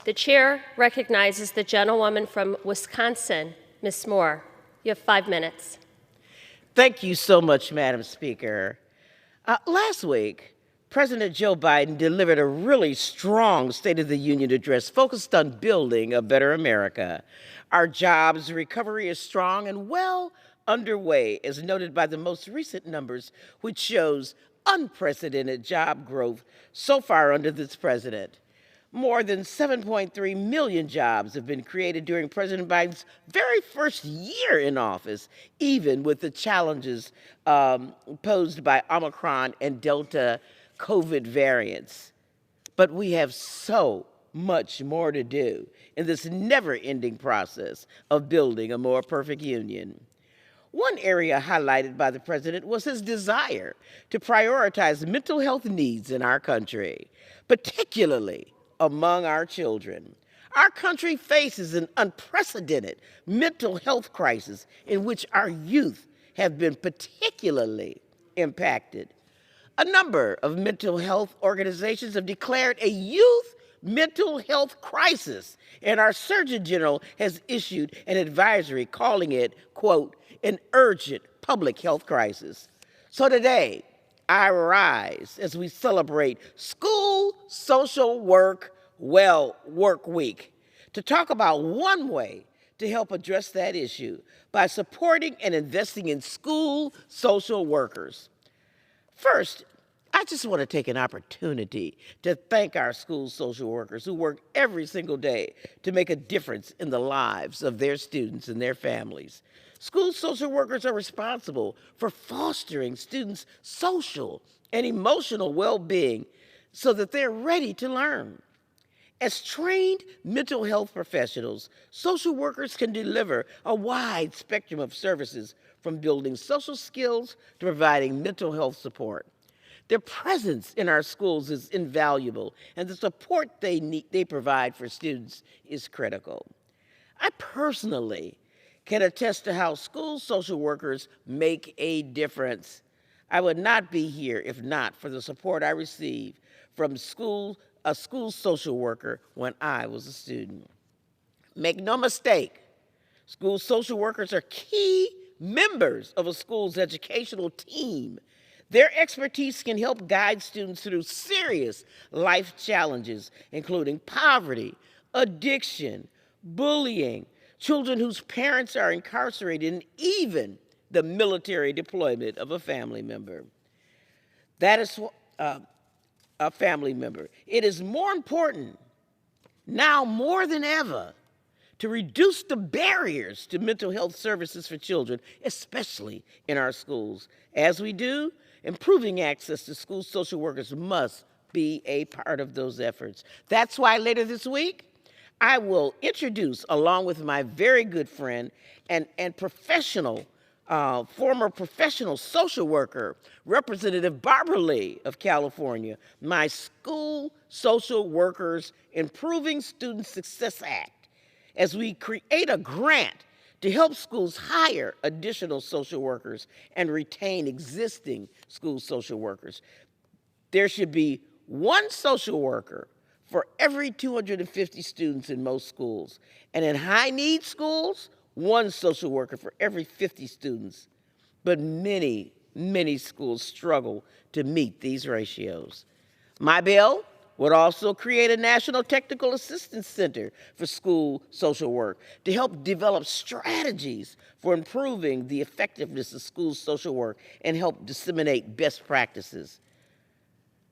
The chair recognizes the gentlewoman from Wisconsin, Ms. Moore. You have 5 minutes. Thank you so much, Madam Speaker. Last week, President Joe Biden delivered a really strong State of the Union address focused on building a better America. Our jobs recovery is strong and well underway, as noted by the most recent numbers, which shows unprecedented job growth so far under this president. More than 7.3 million jobs have been created during President Biden's very first year in office, even with the challenges posed by Omicron and Delta COVID variants. But we have so much more to do in this never-ending process of building a more perfect union. One area highlighted by the president was his desire to prioritize mental health needs in our country, particularly among our children. Our country faces an unprecedented mental health crisis in which our youth have been particularly impacted. A number of mental health organizations have declared a youth mental health crisis, and our Surgeon General has issued an advisory calling it, quote, an urgent public health crisis. So today, I rise as we celebrate School Social Work Week to talk about one way to help address that issue by supporting and investing in school social workers. First, I just want to take an opportunity to thank our school social workers who work every single day to make a difference in the lives of their students and their families. School social workers are responsible for fostering students' social and emotional well-being so that they're ready to learn. As trained mental health professionals, social workers can deliver a wide spectrum of services from building social skills to providing mental health support. Their presence in our schools is invaluable, and the support they provide for students is critical. I personally can attest to how school social workers make a difference. I would not be here if not for the support I received from a school social worker when I was a student. Make no mistake, school social workers are key members of a school's educational team. Their expertise can help guide students through serious life challenges, including poverty, addiction, bullying, children whose parents are incarcerated, and even the military deployment of a family member. That is a family member. It is more important now more than ever to reduce the barriers to mental health services for children, especially in our schools. As we do, improving access to school social workers must be a part of those efforts. That's why later this week, I will introduce, along with my very good friend and former professional social worker, Representative Barbara Lee of California, my School Social Workers Improving Student Success Act, as we create a grant to help schools hire additional social workers and retain existing school social workers. There should be one social worker for every 250 students in most schools. And in high-need schools, one social worker for every 50 students. But many, many schools struggle to meet these ratios. My bill would also create a National Technical Assistance Center for school social work to help develop strategies for improving the effectiveness of school social work and help disseminate best practices.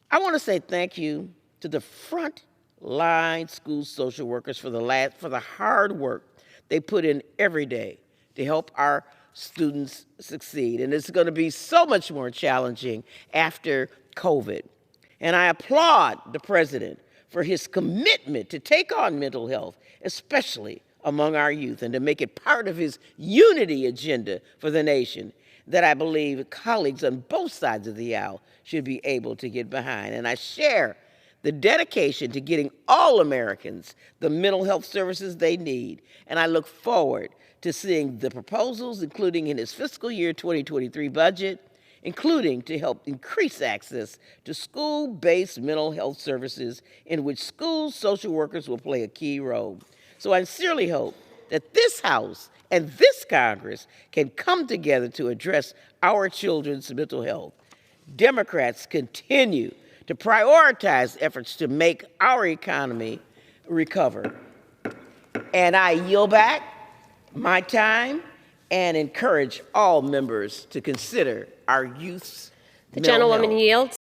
I want to say thank you to the front-line school social workers for the hard work they put in every day to help our students succeed. And it's going to be so much more challenging after COVID. And I applaud the president for his commitment to take on mental health, especially among our youth, and to make it part of his unity agenda for the nation that I believe colleagues on both sides of the aisle should be able to get behind. And I share the dedication to getting all Americans the mental health services they need. And I look forward to seeing the proposals, including in his fiscal year 2023 budget, including to help increase access to school-based mental health services in which school social workers will play a key role. So I sincerely hope that this House and this Congress can come together to address our children's mental health. Democrats continue to prioritize efforts to make our economy recover. And I yield back my time and encourage all members to consider our youth's The mental gentlewoman health. yields.